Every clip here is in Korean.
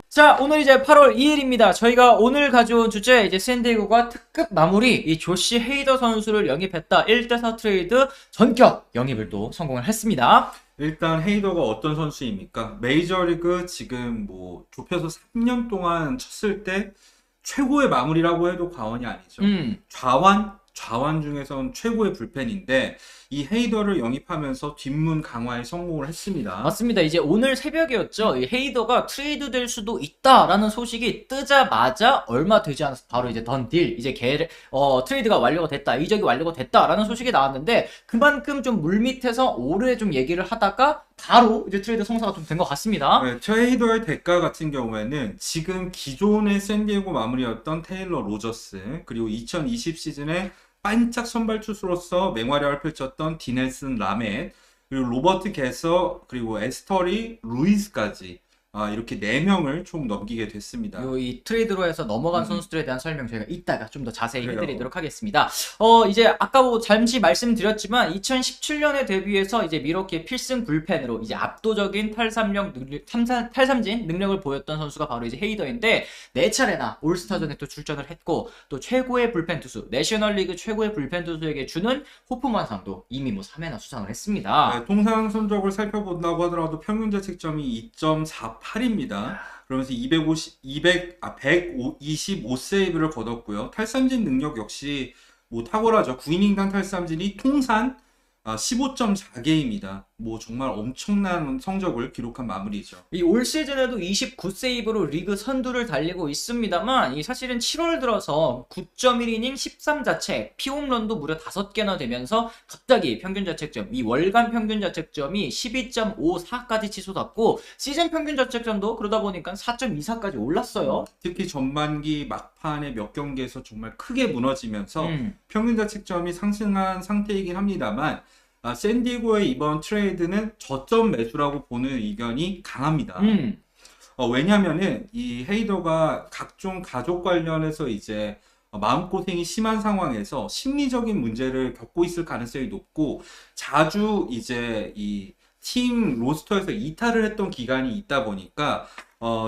자, 오늘 이제 8월 2일입니다. 저희가 오늘 가져온 주제, 이제 샌디에고가 특급 마무리, 이 조시 헤이더 선수를 영입했다. 1대4 트레이드 전격 영입을 또 성공을 했습니다. 일단 헤이더가 어떤 선수입니까? 메이저리그 지금 뭐 좁혀서 3년 동안 쳤을 때 최고의 마무리라고 해도 과언이 아니죠. 좌완 중에선 최고의 불펜인데 이 헤이더를 영입하면서 뒷문 강화에 성공을 했습니다. 맞습니다. 이제 오늘 새벽이었죠. 이 헤이더가 트레이드 될 수도 있다라는 소식이 뜨자마자 얼마 되지 않아서 바로 이제 던 딜, 이제 트레이드가 완료가 됐다, 이적이 완료가 됐다라는 소식이 나왔는데, 그만큼 좀 물밑에서 오래 좀 얘기를 하다가 바로 이제 트레이드 성사가 좀 된 것 같습니다. 네, 헤이더의 대가 같은 경우에는 지금 기존의 샌디에고 마무리였던 테일러 로저스, 그리고 2020 시즌에 반짝 선발 투수로서 맹활약을 펼쳤던 디넬슨 라멧, 그리고 로버트 게서, 그리고 에스터리 루이스까지 이렇게 4명을 총 넘기게 됐습니다. 이 트레이드로 해서 넘어간 선수들에 대한 설명 저희가 이따가 좀 더 자세히 그래요. 해드리도록 하겠습니다. 이제 아까 뭐 잠시 말씀드렸지만 2017년에 데뷔해서 이제 미러키의 필승 불펜으로 이제 압도적인 탈삼진 능력을 보였던 선수가 바로 이제 헤이더인데, 4차례나 올스타전에 또 출전을 했고, 또 최고의 불펜 투수, 내셔널리그 최고의 불펜 투수에게 주는 호프만상도 이미 뭐 3회나 수상을 했습니다. 네, 통상 성적을 살펴본다고 하더라도 평균 자책점이 2.48입니다. 그러면서 125세이브를 거뒀고요. 탈삼진 능력 역시 뭐 탁월하죠. 9이닝당 탈삼진이 통산 15.4개입니다. 뭐 정말 엄청난 성적을 기록한 마무리죠. 이 올 시즌에도 29세이브로 리그 선두를 달리고 있습니다만, 이 사실은 7월 들어서 9.1이닝 13자책, 피홈런도 무려 5개나 되면서 갑자기 평균 자책점, 이 월간 평균 자책점이 12.54까지 치솟았고, 시즌 평균 자책점도 그러다 보니까 4.24까지 올랐어요. 특히 전반기 막판에 몇 경기에서 정말 크게 무너지면서 평균 자책점이 상승한 상태이긴 합니다만, 샌디에고의 이번 트레이드는 저점 매수라고 보는 의견이 강합니다. 왜냐면은 이 헤이더가 각종 가족 관련해서 이제 마음고생이 심한 상황에서 심리적인 문제를 겪고 있을 가능성이 높고, 자주 이제 이 팀 로스터에서 이탈을 했던 기간이 있다 보니까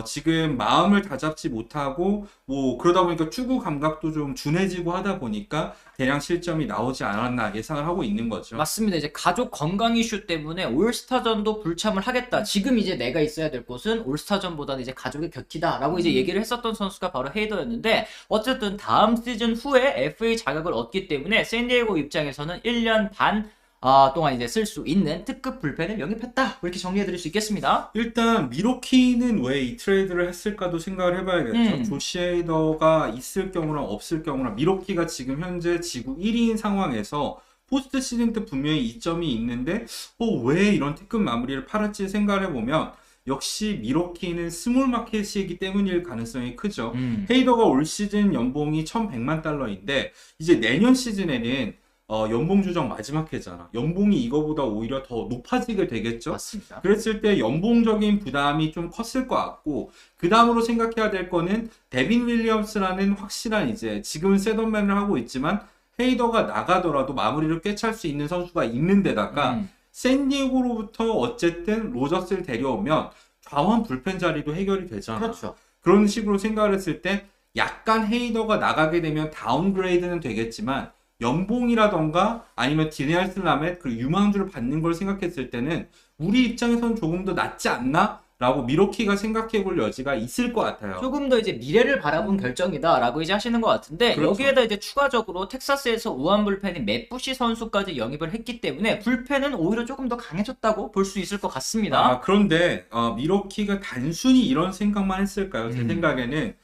지금 마음을 다잡지 못하고 뭐 그러다 보니까 투구 감각도 좀 둔해지고 하다 보니까 대량 실점이 나오지 않았나 예상을 하고 있는 거죠. 맞습니다. 이제 가족 건강 이슈 때문에 올스타전도 불참을 하겠다. 지금 이제 내가 있어야 될 곳은 올스타전보다는 이제 가족의 곁이다라고 이제 얘기를 했었던 선수가 바로 헤이더였는데, 어쨌든 다음 시즌 후에 FA 자격을 얻기 때문에 샌디에고 입장에서는 1년 반 동안 이제 쓸 수 있는 특급 불펜을 영입했다, 이렇게 정리해드릴 수 있겠습니다. 일단 미러키는 왜 이 트레이드를 했을까도 생각을 해봐야겠죠. 조시 헤이더가 있을 경우랑 없을 경우랑, 미러키가 지금 현재 지구 1위인 상황에서 포스트 시즌 때 분명히 이점이 있는데 왜 이런 특급 마무리를 팔았지 생각을 해보면, 역시 미러키는 스몰 마켓이기 때문일 가능성이 크죠. 헤이더가 올 시즌 연봉이 $1,100만 이제 내년 시즌에는 연봉 조정 마지막 해잖아. 연봉이 이거보다 오히려 더 높아지게 되겠죠. 맞습니다. 그랬을 때 연봉적인 부담이 좀 컸을 것 같고, 그 다음으로 생각해야 될 거는 데빈 윌리엄스라는 확실한, 이제 지금은 셋업맨을 하고 있지만 헤이더가 나가더라도 마무리를 꿰찰 수 있는 선수가 있는 데다가 샌디에고로부터 어쨌든 로저스를 데려오면 좌완 불펜 자리도 해결이 되잖아. 그렇죠. 그런 식으로 생각을 했을 때 약간 헤이더가 나가게 되면 다운그레이드는 되겠지만 연봉이라던가 아니면 디넬슨 라멧 그리고 유망주를 받는 걸 생각했을 때는 우리 입장에선 조금 더 낫지 않나? 라고 미러키가 생각해 볼 여지가 있을 것 같아요. 조금 더 이제 미래를 바라본 결정이다라고 이제 하시는 것 같은데, 그렇죠. 여기에다 이제 추가적으로 텍사스에서 우한 불펜인 맷부시 선수까지 영입을 했기 때문에 불펜은 오히려 조금 더 강해졌다고 볼 수 있을 것 같습니다. 그런데 미러키가 단순히 이런 생각만 했을까요? 제 생각에는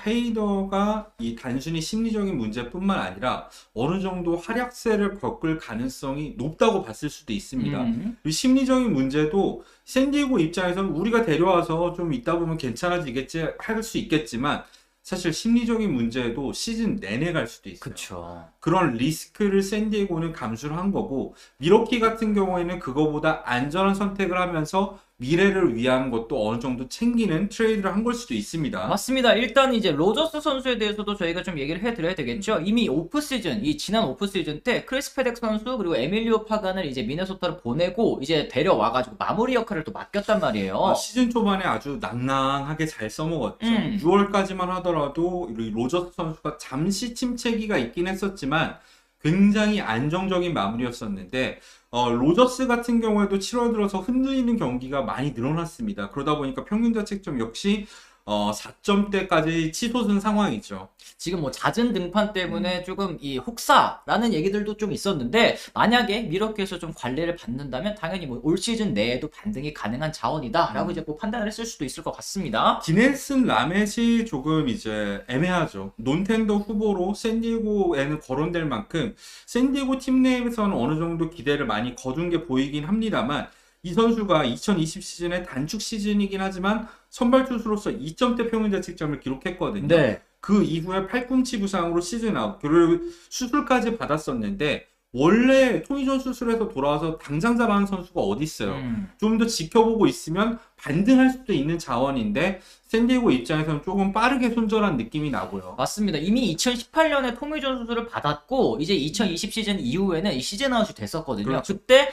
헤이더가 이 단순히 심리적인 문제뿐만 아니라 어느 정도 하락세를 겪을 가능성이 높다고 봤을 수도 있습니다. 이 심리적인 문제도 샌디에고 입장에서는 우리가 데려와서 좀 있다 보면 괜찮아지겠지 할 수 있겠지만, 사실 심리적인 문제도 시즌 내내 갈 수도 있어요. 그렇죠. 그런 리스크를 샌디에고는 감수를 한 거고, 미러키 같은 경우에는 그거보다 안전한 선택을 하면서 미래를 위한 것도 어느 정도 챙기는 트레이드를 한 걸 수도 있습니다. 맞습니다. 일단 이제 로저스 선수에 대해서도 저희가 좀 얘기를 해드려야 되겠죠. 이미 오프 시즌, 이 지난 오프 시즌 때 크리스 페덱 선수 그리고 에밀리오 파간을 이제 미네소타로 보내고 이제 데려와가지고 마무리 역할을 또 맡겼단 말이에요. 시즌 초반에 아주 낭낭하게 잘 써먹었죠. 6월까지만 하더라도 이 로저스 선수가 잠시 침체기가 있긴 했었지만 굉장히 안정적인 마무리였었는데 로저스 같은 경우에도 7월 들어서 흔들리는 경기가 많이 늘어났습니다. 그러다 보니까 평균 자책점 역시 4점대까지 치솟은 상황이죠. 지금 뭐 잦은 등판 때문에 조금 이 혹사라는 얘기들도 좀 있었는데 만약에 미러키에서 좀 관리를 받는다면 당연히 뭐 올 시즌 내에도 반등이 가능한 자원이다라고 이제 뭐 판단을 했을 수도 있을 것 같습니다. 디넬슨 라멧이 조금 이제 애매하죠. 논텐더 후보로 샌디에고에는 거론될 만큼 샌디에고 팀 내에서는 어느 정도 기대를 많이 거둔 게 보이긴 합니다만 이 선수가 2020 시즌의 단축 시즌이긴 하지만 선발 투수로서 2점대 평균 자책점을 기록했거든요. 네. 그 이후에 팔꿈치 부상으로 시즌 아웃, 그리고 수술까지 받았었는데 원래 토미존 수술에서 돌아와서 당장 잘하는 선수가 어디 있어요. 좀 더 지켜보고 있으면 반등할 수도 있는 자원인데 샌디에고 입장에서는 조금 빠르게 손절한 느낌이 나고요. 맞습니다. 이미 2018년에 토미존 수술을 받았고 이제 2020 시즌 이후에는 이 시즌 아웃이 됐었거든요. 그렇죠. 그때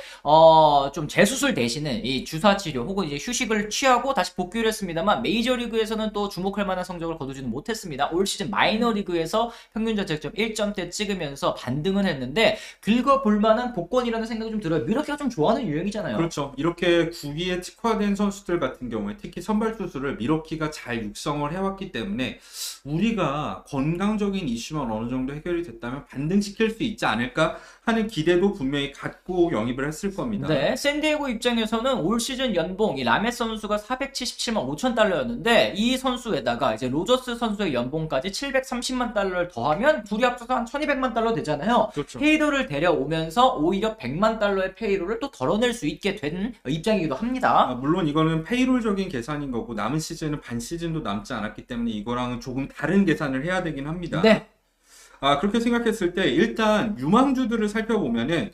좀 재수술 대신에 이 주사 치료 혹은 이제 휴식을 취하고 다시 복귀를 했습니다만 메이저리그에서는 또 주목할 만한 성적을 거두지는 못했습니다. 올 시즌 마이너리그에서 평균 자책점 1점대 찍으면서 반등은 했는데 긁어볼 만한 복권이라는 생각이 좀 들어요. 미러키가 좀 좋아하는 유형이잖아요. 그렇죠. 이렇게 구기에 특화된 선수들 같은 경우에 특히 선발 투수를 미러키가 잘 육성을 해왔기 때문에 우리가 건강적인 이슈만 어느 정도 해결이 됐다면 반등시킬 수 있지 않을까 하는 기대도 분명히 갖고 영입을 했을 겁니다. 네, 샌디에고 입장에서는 올 시즌 연봉 이 라메 선수가 477만 5천 달러였는데 이 선수에다가 이제 로저스 선수의 연봉까지 730만 달러를 더하면 둘이 합쳐서 한 1200만 달러 되잖아요. 그렇죠. 헤이더를 데려오면서 오히려 100만 달러의 페이로를 또 덜어낼 수 있게 된 입장이기도 합니다. 물론 이거는 페이롤적인 계산인 거고 남은 시즌은 반 시즌도 남지 않았기 때문에 이거랑은 조금 다른 계산을 해야 되긴 합니다. 네. 그렇게 생각했을 때 일단 유망주들을 살펴보면은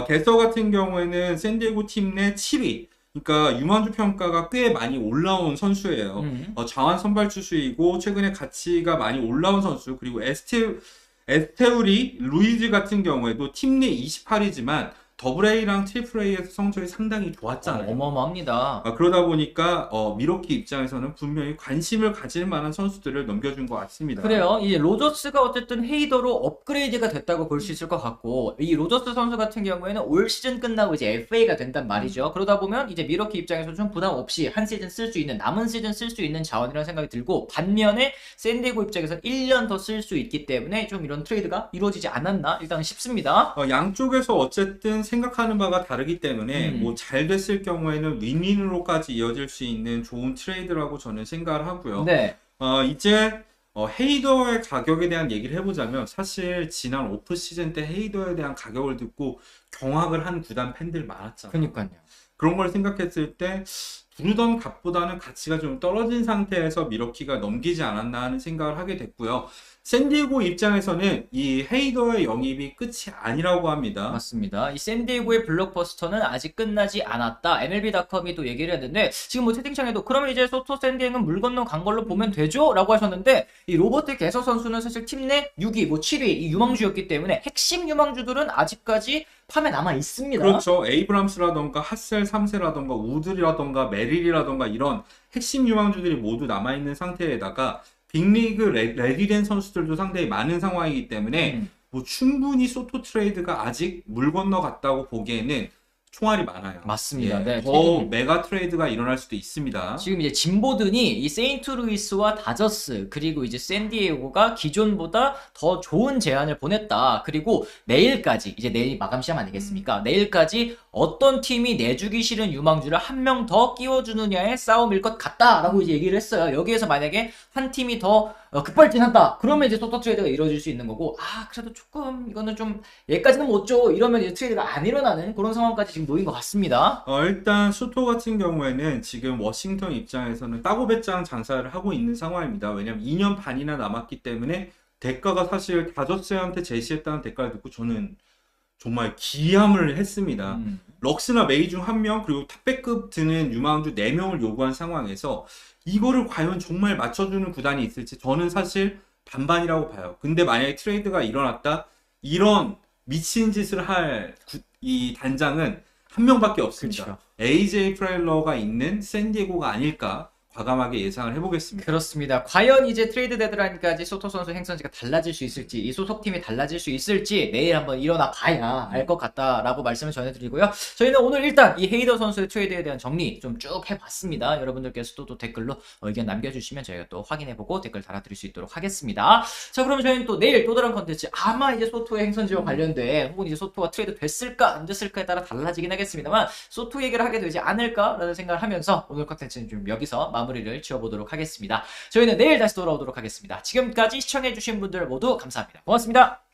게서 같은 경우에는 샌디에고 팀 내 7위. 그러니까 유망주 평가가 꽤 많이 올라온 선수예요. 좌완 선발 투수이고 최근에 가치가 많이 올라온 선수. 그리고 에스테우리 루이즈 같은 경우에도 팀 내 28위지만 더블 A랑 트리플 A에서 성적이 상당히 좋았잖아요. 어마어마합니다. 그러다 보니까 미러키 입장에서는 분명히 관심을 가질 만한 선수들을 넘겨준 것 같습니다. 그래요. 이제 로저스가 어쨌든 헤이더로 업그레이드가 됐다고 볼 수 있을 것 같고 이 로저스 선수 같은 경우에는 올 시즌 끝나고 이제 FA가 된단 말이죠. 그러다 보면 이제 미러키 입장에서 좀 부담 없이 한 시즌 쓸 수 있는 남은 시즌 쓸 수 있는 자원이라는 생각이 들고 반면에 샌디에고 입장에서 1년 더 쓸 수 있기 때문에 좀 이런 트레이드가 이루어지지 않았나 일단 싶습니다. 양쪽에서 어쨌든 생각하는 바가 다르기 때문에 뭐 잘 됐을 경우에는 윈윈으로까지 이어질 수 있는 좋은 트레이드라고 저는 생각을 하고요. 네. 이제 헤이더의 가격에 대한 얘기를 해보자면 사실 지난 오프 시즌 때 헤이더에 대한 가격을 듣고 경악을 한 구단 팬들 많았잖아요. 그러니까요. 그런 걸 생각했을 때 부르던 값보다는 가치가 좀 떨어진 상태에서 미러키가 넘기지 않았나 하는 생각을 하게 됐고요. 샌디에고 입장에서는 이 헤이더의 영입이 끝이 아니라고 합니다. 맞습니다. 이 샌디에고의 블록버스터는 아직 끝나지 않았다. MLB.com이 또 얘기를 했는데 지금 뭐 채팅창에도 그러면 이제 소토 샌디에고는 물 건너 간 걸로 보면 되죠? 라고 하셨는데 이 로버트 게서 선수는 사실 팀 내 6위, 뭐 7위 이 유망주였기 때문에 핵심 유망주들은 아직까지 팜에 남아 있습니다. 그렇죠. 에이브람스라던가 핫셀 3세라던가 우드라던가 메릴이라던가 이런 핵심 유망주들이 모두 남아있는 상태에다가 빅리그 레디된 선수들도 상당히 많은 상황이기 때문에 뭐 충분히 소토 트레이드가 아직 물 건너갔다고 보기에는 총알이 많아요. 맞습니다. 네. 더 메가 트레이드가 일어날 수도 있습니다. 지금 이제 짐보든이 이 세인트루이스와 다저스 그리고 이제 샌디에고가 기존보다 더 좋은 제안을 보냈다. 그리고 내일까지 이제 내일 마감 시험 아니겠습니까? 내일까지 어떤 팀이 내주기 싫은 유망주를 한 명 더 끼워주느냐의 싸움일 것 같다라고 이제 얘기를 했어요. 여기에서 만약에 한 팀이 더 급발진한다. 그러면 이제 소토 트레이드가 이루어질 수 있는 거고, 그래도 조금 이거는 좀 얘까지는 못 줘. 이러면 이제 트레이드가 안 일어나는 그런 상황까지 지금 놓인 것 같습니다. 일단 소토 같은 경우에는 지금 워싱턴 입장에서는 따고배짱 장사를 하고 있는 상황입니다. 왜냐면 2년 반이나 남았기 때문에 대가가 사실 다저스한테 제시했다는 대가를 듣고 저는 정말 기함을 했습니다. 럭스나 메이 중 한 명, 그리고 탑백급 드는 유망주 4명을 요구한 상황에서 이거를 과연 정말 맞춰주는 구단이 있을지 저는 사실 반반이라고 봐요. 근데 만약에 트레이드가 일어났다? 이런 미친 짓을 할 이 단장은 한 명밖에 없습니다. 그렇죠. AJ 프라일러가 있는 샌디에고가 아닐까 과감하게 예상을 해보겠습니다. 그렇습니다. 과연 이제 트레이드 데드라인까지 소토 선수 행선지가 달라질 수 있을지, 이 소속팀이 달라질 수 있을지 내일 한번 일어나 봐야 알 것 같다라고 말씀을 전해드리고요. 저희는 오늘 일단 이 헤이더 선수의 트레이드에 대한 정리 좀 쭉 해봤습니다. 여러분들께서도 또 댓글로 의견 남겨주시면 저희가 또 확인해보고 댓글 달아드릴 수 있도록 하겠습니다. 자, 그럼 저희는 또 내일 또 다른 컨텐츠, 아마 이제 소토의 행선지와 관련된 혹은 이제 소토가 트레이드 됐을까 안 됐을까에 따라 달라지긴 하겠습니다만 소토 얘기를 하게 되지 않을까라는 생각을 하면서 오늘 컨텐츠는 좀 여기서 마무리를 지어보도록 하겠습니다. 저희는 내일 다시 돌아오도록 하겠습니다. 지금까지 시청해주신 분들 모두 감사합니다. 고맙습니다.